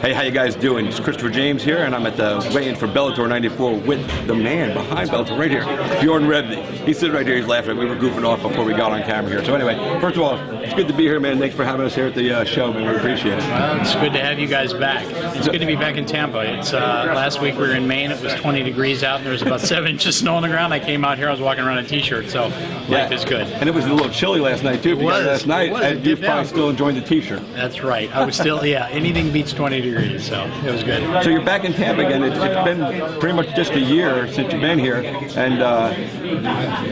Hey, how you guys doing? It's Christopher James here, and I'm at the weigh-in for Bellator 94 with the man behind Bellator right here, Bjorn Rebney. He's sitting right here, he's laughing. We were goofing off before we got on camera here. So anyway, first of all, it's good to be here, man. Thanks for having us here at the show, man. We appreciate it. Well, it's good to have you guys back. It's good to be back in Tampa. It's last week we were in Maine. It was 20 degrees out, and there was about 7 inches of snow on the ground. I came out here, I was walking around in a t-shirt, so life is good. And it was a little chilly last night, too. Last night, and you probably still enjoying the t-shirt. That's right. I was still, yeah, anything beats 20 degrees, so it was good. So you're back in Tampa again. It's been pretty much just a year since you've been here. And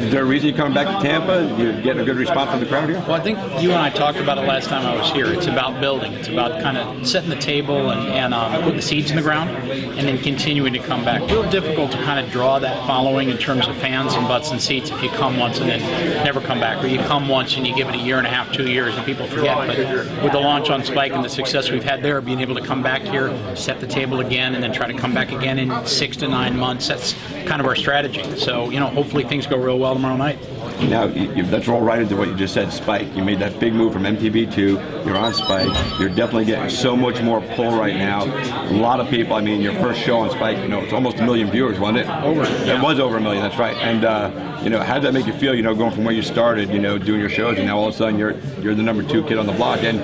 is there a reason you're coming back to Tampa? You're getting a good response from the crowd here? Well, I think you and I talked about it last time I was here. It's about building. It's about kind of setting the table and putting the seeds in the ground and then continuing to come back. Real difficult to kind of draw that following in terms of fans and butts and seats if you come once and then never come back. Or you come once and you give it a year and a half, 2 years, and people forget. But with the launch on Spike and the success we've had there, being able to come back here, set the table again, and then try to come back again in 6 to 9 months, that's kind of our strategy. So, you know, hopefully things go real well tomorrow night. Now, that's all right into what you just said, Spike. You made that big move from MTV2. You're on Spike. You're definitely getting so much more pull right now. A lot of people, I mean, your first show on Spike, you know, it's almost 1 million viewers, wasn't it? It was over 1 million, that's right. And, you know, how did that make you feel, you know, going from where you started, you know, doing your shows, and now all of a sudden you're the #2 kid on the block, and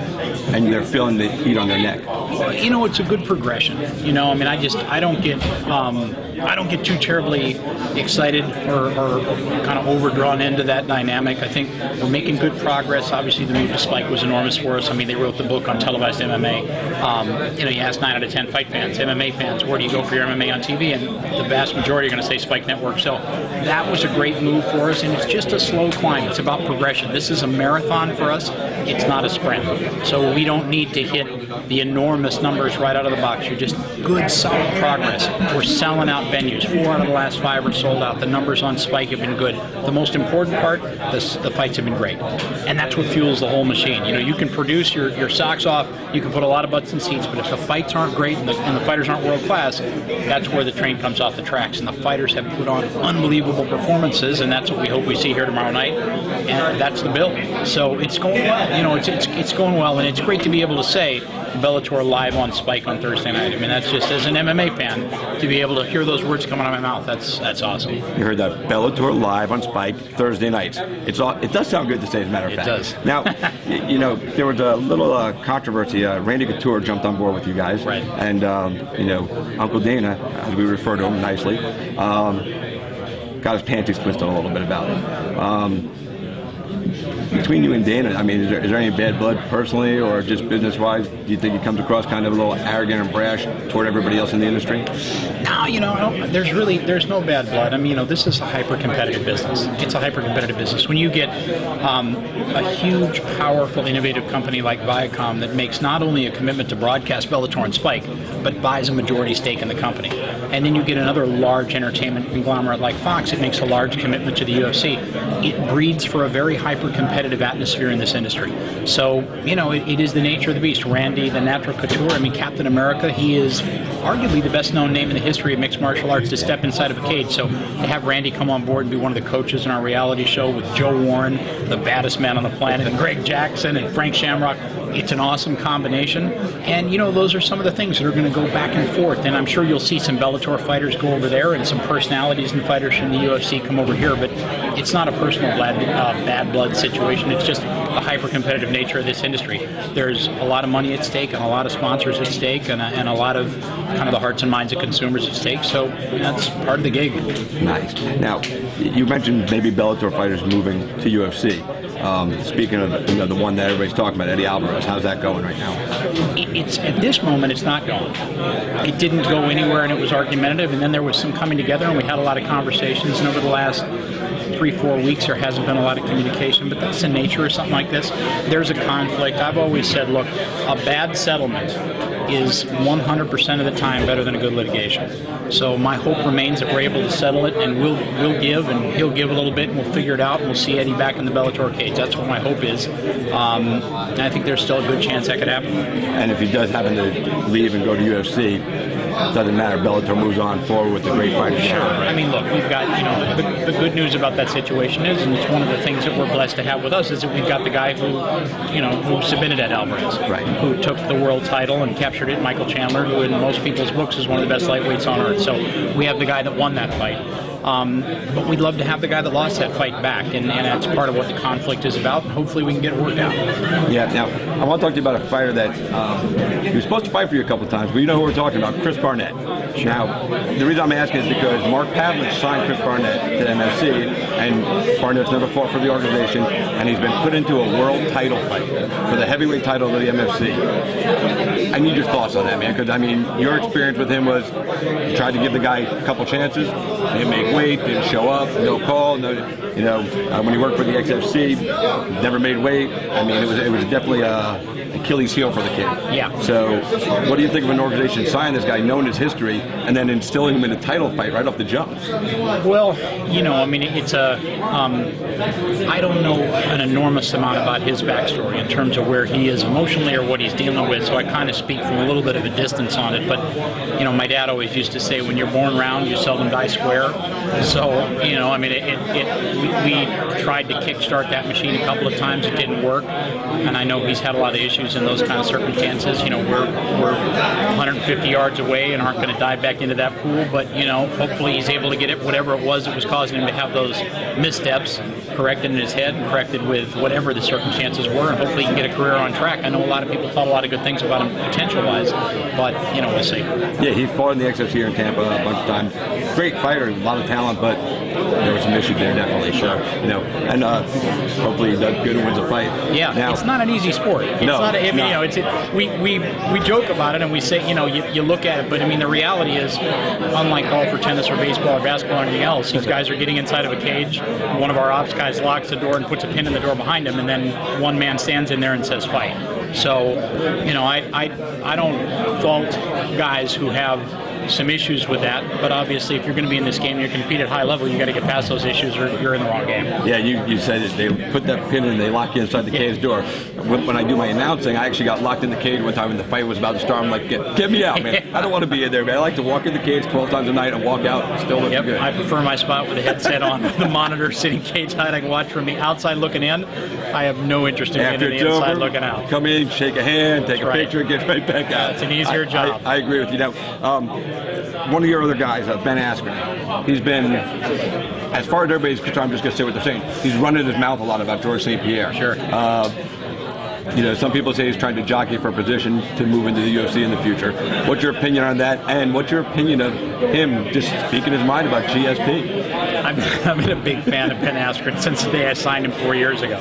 they're feeling the heat on their neck? Well, you know, it's a good progression. You know, I mean, I don't get too terribly excited or kind of overdrawn into that dynamic. I think we're making good progress. Obviously, the move to Spike was enormous for us. I mean, they wrote the book on televised MMA. You know, you ask 9 out of 10 fight fans, MMA fans, where do you go for your MMA on TV? And the vast majority are going to say Spike Network. So that was a great move for us, and it's just a slow climb. It's about progression. This is a marathon for us. It's not a sprint. So we don't need to hit the enormous numbers right out of the box. You're just good, solid progress. We're selling out venues. 4 out of the last 5 are sold out. The numbers on Spike have been good. The most important part, the fights have been great. And that's what fuels the whole machine. You know, you can produce your socks off, you can put a lot of butts in seats, but if the fights aren't great and the fighters aren't world class, that's where the train comes off the tracks. And the fighters have put on unbelievable performances, and that's what we hope we see here tomorrow night. And that's the build. So it's going well. You know, it's going well, and it's great to be able to say Bellator live on Spike on Thursday night. I mean, that's just, as an MMA fan, to be able to hear those words coming out of my mouth, that's awesome. You heard that, Bellator live on Spike Thursday nights. It does sound good to say, as a matter of fact. It does. Now, you know, there was a little controversy. Randy Couture jumped on board with you guys, right? And you know, Uncle Dana, as we refer to him nicely, got his panties twisted a little bit about it. Between you and Dana, I mean, is there any bad blood personally or just business-wise? Do you think he comes across kind of a little arrogant and brash toward everybody else in the industry? No, you know, there's no bad blood. I mean, you know, this is a hyper-competitive business. It's a hyper-competitive business. When you get a huge, powerful, innovative company like Viacom that makes not only a commitment to broadcast Bellator and Spike, but buys a majority stake in the company, and then you get another large entertainment conglomerate like Fox, it makes a large commitment to the UFC. It breeds for a very hyper-competitive atmosphere in this industry. So, you know, it is the nature of the beast. Randy, the natural couture, I mean, Captain America, he is arguably the best-known name in the history of mixed martial arts to step inside of a cage. So to have Randy come on board and be one of the coaches in our reality show with Joe Warren, the baddest man on the planet, and Greg Jackson and Frank Shamrock, it's an awesome combination. And, you know, those are some of the things that are going to go back and forth. And I'm sure you'll see some Bellator fighters go over there and some personalities and fighters from the UFC come over here. But it's not a personal bad blood situation. It's just the hyper-competitive nature of this industry. There's a lot of money at stake and a lot of sponsors at stake and a lot of kind of the hearts and minds of consumers at stake. So that's part of the gig. Nice. Now, you mentioned maybe Bellator fighters moving to UFC. Speaking of, you know, the one that everybody's talking about, Eddie Alvarez, how's that going right now? It's at this moment, it's not going. It didn't go anywhere, and it was argumentative, and then there was some coming together, and we had a lot of conversations, and over the last 3-4 weeks there hasn't been a lot of communication, but that's the nature of something like this. There's a conflict. I've always said, look, a bad settlement is 100% of the time better than a good litigation. So my hope remains that we're able to settle it, and we'll give, and he'll give a little bit, and we'll figure it out, and we'll see Eddie back in the Bellator cage. That's what my hope is. And I think there's still a good chance that could happen. And if he does happen to leave and go to UFC, it doesn't matter. Bellator moves on forward with the great fighters. Sure. I mean, look, we've got, you know, the good news about that situation is, and it's one of the things that we're blessed to have with us is that we've got the guy who, who submitted Ed Alvarez, who took the world title and captured it, Michael Chandler, who in most people's books is one of the best lightweights on earth. So we have the guy that won that fight. But we'd love to have the guy that lost that fight back, and that's part of what the conflict is about, and hopefully we can get it worked out. Yeah, now, I want to talk to you about a fighter that he was supposed to fight for you a couple of times, but you know who we're talking about, Chris Barnett. Sure. Now, the reason I'm asking is because Mark Pavlich signed Chris Barnett to the MFC, and Barnett's never fought for the organization, and he's been put into a world title fight for the heavyweight title of the MFC. I need your thoughts on that, man, because, I mean, your experience with him was you tried to give the guy a couple chances, didn't make weight, didn't show up, no call, no, when he worked for the XFC, never made weight. I mean, it was definitely Achilles heel for the kid. Yeah. So, what do you think of an organization signing this guy, knowing his history, and then instilling him in a title fight right off the jump? Well, I mean, it's I don't know an enormous amount about his backstory in terms of where he is emotionally or what he's dealing with, so I kind of speak from a little bit of a distance on it. But, my dad always used to say, when you're born round, you seldom die square. So, I mean, we tried to kickstart that machine a couple of times. It didn't work, and I know he's had a lot of issues in those kind of circumstances. We're 150 yards away and aren't going to dive back into that pool, but hopefully he's able to get it, whatever it was that was causing him to have those missteps, corrected in his head and corrected with whatever the circumstances were, and hopefully he can get a career on track. I know a lot of people thought a lot of good things about him potential-wise, but we'll see. Yeah, he fought in the XFC here in Tampa a bunch of times. Great fighter, a lot of talent, but there were some issues there, definitely. Sure. And hopefully he does good and wins a fight. Yeah, now, it's not an easy sport. It's not. We joke about it and we say, you look at it, but I mean the reality is, unlike golf or tennis or baseball or basketball or anything else, these guys are getting inside of a cage. One of our ops guys locks the door and puts a pin in the door behind him, and then one man stands in there and says fight. So, I don't fault guys who have some issues with that, but obviously if you're going to be in this game and you're compete at high level, you got to get past those issues or you're in the wrong game. Yeah, you said it. They put that pin in and they lock you inside the cage door. When I do my announcing, I actually got locked in the cage one time when the fight was about to start. I'm like, get me out, man. I don't want to be in there, man. I like to walk in the cage 12 times a night and walk out and still looking good. I prefer my spot with a headset on, the monitor sitting cage side. I can watch from the outside looking in. I have no interest in being the inside looking out. Come in, shake a hand, take a picture, get right back out. It's an easier job. I agree with you. Now, one of your other guys, Ben Askren, he's been, as far as everybody's concerned, I'm just going to say what they're saying, he's running his mouth a lot about Georges St. Pierre. Sure. Some people say he's trying to jockey for a position to move into the UFC in the future. What's your opinion on that? And what's your opinion of him just speaking his mind about GSP? I've been a big fan of Ben Askren since the day I signed him 4 years ago.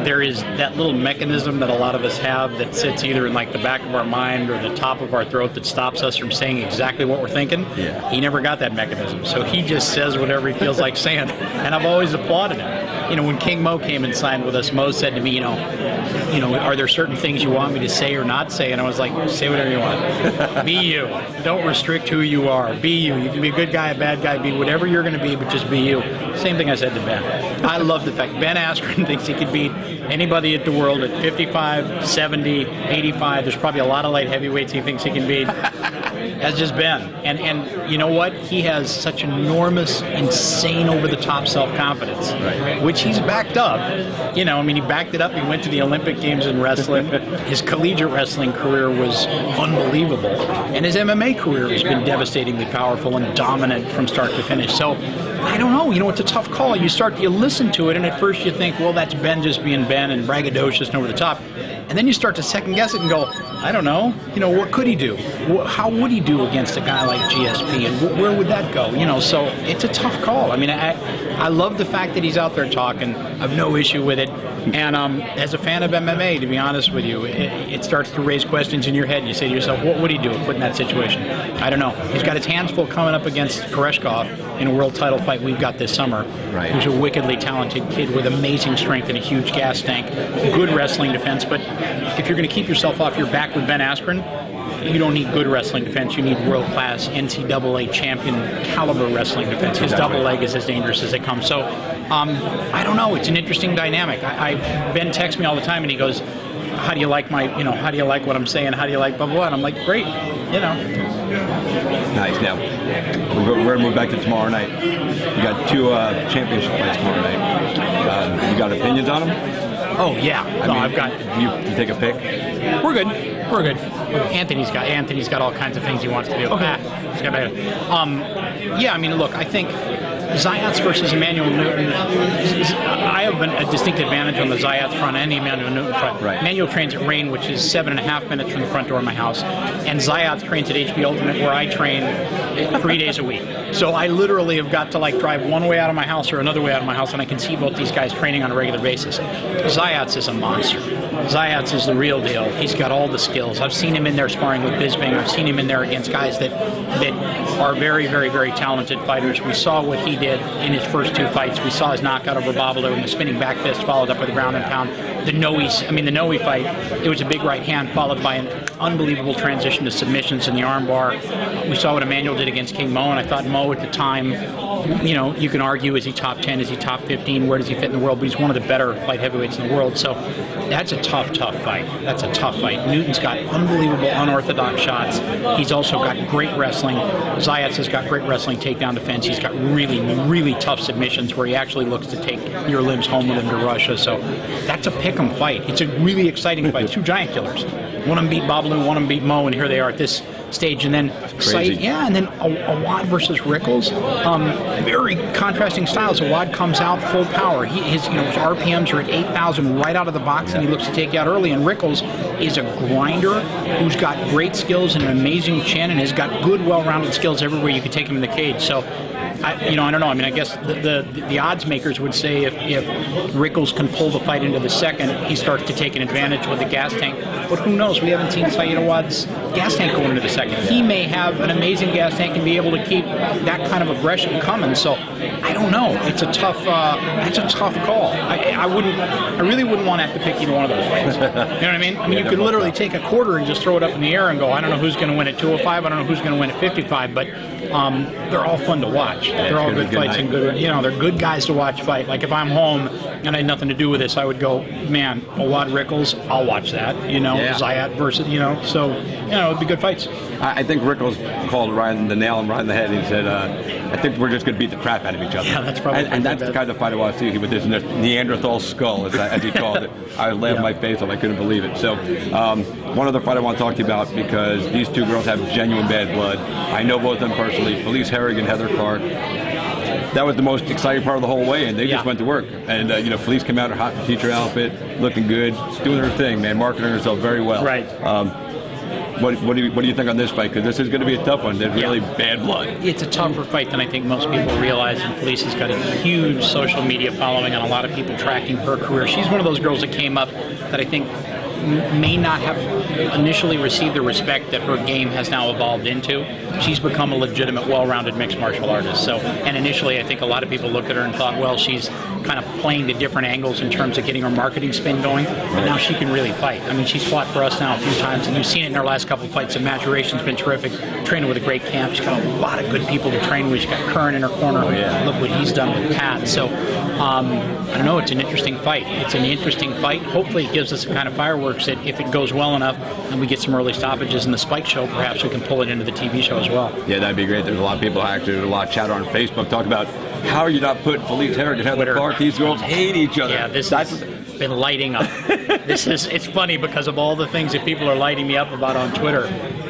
There is that little mechanism that a lot of us have that sits either in like the back of our mind or the top of our throat that stops us from saying exactly what we're thinking. Yeah. He never got that mechanism, so he just says whatever he feels like saying, and I've always applauded him. When King Mo came and signed with us, Mo said to me, are there certain things you want me to say or not say? And I was like, say whatever you want. Be you. Don't restrict who you are. Be you. You can be a good guy, a bad guy, be whatever you're going to be, but just be you. Same thing I said to Ben. I love the fact Ben Askren thinks he could beat anybody at the world at 55, 70, 85. There's probably a lot of light heavyweights he thinks he can beat. That's just Ben. And you know what? He has such enormous, insane, over-the-top self-confidence, which he's backed up. He backed it up. He went to the Olympic Games in wrestling. His collegiate wrestling career was unbelievable. And his MMA career has been devastatingly powerful and dominant from start to finish. So, I don't know. It's a tough call. You listen to it, and at first you think, well, that's Ben just being Ben and braggadocious and over the top. And then you start to second guess it and go, I don't know. What could he do? How would he do against a guy like GSP? And where would that go? So it's a tough call. I mean, I love the fact that he's out there talking. I have no issue with it. And as a fan of MMA, to be honest with you, it starts to raise questions in your head. And you say to yourself, what would he do if put in that situation? I don't know. He's got his hands full coming up against Koreshkov in a world title fight we've got this summer. Right. Who's a wickedly talented kid with amazing strength and a huge gas tank. Good wrestling defense. But if you're going to keep yourself off your back with Ben Askren, you don't need good wrestling defense. You need world-class NCAA champion caliber wrestling defense. His double leg is as dangerous as they come. So, I don't know. It's an interesting dynamic. Ben texts me all the time and he goes, how do you like how do you like what I'm saying? How do you like blah, blah, blah? And I'm like, great, Nice. Now, we're going to move back to tomorrow night. You got two championship fights tomorrow night. You got opinions on them? Oh, yeah. I've got... You take a pick? We're good. We're good. Anthony's got all kinds of things he wants to do. Okay. Yeah, I mean, look, I think Zayats versus Emmanuel Newton, I have a distinct advantage on the Zayats front and the Emmanuel Newton front. Right. Emmanuel trains at Rain, which is 7.5 minutes from the front door of my house, and Zayats trains at HB Ultimate, where I train 3 days a week. So I literally have got to drive one way out of my house or another way out of my house, and I can see both these guys training on a regular basis. Zayats is a monster. Zayats is the real deal. He's got all the skills. I've seen him in there sparring with Bisping. I've seen him in there against guys that are very, very, very talented fighters. We saw what he did in his first two fights. We saw his knockout over Babalu and the spinning back fist followed up with a ground and pound. The Noe fight, it was a big right hand followed by an unbelievable transition to submissions in the arm bar. We saw what Emmanuel did against King Mo, and I thought Mo at the time, you can argue, is he top 10, is he top 15, where does he fit in the world, but he's one of the better light heavyweights in the world. So that's a tough fight. That's a tough fight. Newton's got unbelievable unorthodox shots. He's also got great wrestling. Zayats has got great wrestling takedown defense. He's got really, really tough submissions where he actually looks to take your limbs home with him to Russia. So that's a pick'em fight. It's a really exciting fight. Two giant killers. One of them beat Babalu, one of them beat Mo, and here they are at this stage. And then and then Awad versus Rickles. Very contrasting styles. Awad comes out full power. His RPMs are at 8,000 right out of the box, and he looks to take you out early. And Rickles is a grinder who's got great skills and an amazing chin, and has got good, well-rounded skills everywhere you can take him in the cage. So, I don't know. I mean, I guess the odds makers would say if Rickles can pull the fight into the second, he starts to take an advantage with the gas tank. But who knows? We haven't seen Saeed Awad's gas tank going into the second. He may have an amazing gas tank and be able to keep that kind of aggression coming. So I don't know. It's a tough. That's a tough call. I really wouldn't want to have to pick either one of those fights. You know what I mean? I mean, you could literally take a quarter and just throw it up in the air and go, I don't know who's going to win at 205. I don't know who's going to win at 55. But they're all fun to watch. They're all good fights and good. They're good guys to watch fight. Like if I'm home and I had nothing to do with this, I would go, man, Awad Rickles, I'll watch that. Zayat versus, so it'd be good fights. I think Rickles called the nail right on the head. He said, I think we're just going to beat the crap out of each other. Yeah, that's probably and that's the kind of fight I want to see with this Neanderthal skull, as he called it. I laughed my face off. I couldn't believe it. So one other fight I want to talk to you about, because these two girls have genuine bad blood. I know both of them personally, Felice Herrig and Heather Clark. That was the most exciting part of the whole way, and they just went to work. And Felice came out in her hot teacher outfit, looking good, doing her thing, man, marketing herself very well. Right. What do you think on this fight? Because this is going to be a tough one. They're really bad blood. It's a tougher fight than I think most people realize, and Felice has got a huge social media following and a lot of people tracking her career. She's one of those girls that came up that I think may not have initially received the respect that her game has now evolved into. She's become a legitimate, well-rounded mixed martial artist. So, and initially I think a lot of people looked at her and thought, well, she's kind of playing to different angles in terms of getting her marketing spin going, but now she can really fight. I mean, she's fought for us now a few times, and you've seen it in her last couple of fights. The maturation's been terrific, training with a great camp. She's got a lot of good people to train with. She's got Curran in her corner. Look what he's done with Pat. So, I don't know, it's an interesting fight. It's an interesting fight. Hopefully it gives us the kind of fireworks that if it goes well enough and we get some early stoppages in the Spike show, perhaps we can pull it into the TV show as well. Yeah, that'd be great. There's a lot of people, actually, there's a lot of chatter on Facebook talking about how are you not putting Felice Herrig and Heather Clark? These girls hate each other. Yeah, this has been lighting up. It's funny because of all the things that people are lighting me up about on Twitter.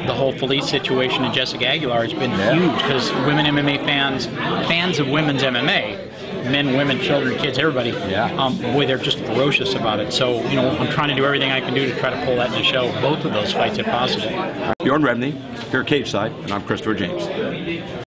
The whole Felice situation and Jessica Aguilar has been huge because women MMA fans of women's MMA, men, women, children, kids, everybody, boy, they're just ferocious about it. So, I'm trying to do everything I can do to try to pull that in the show, both of those fights if possible. Bjorn Rebney, here at Cage Side, and I'm Christopher James.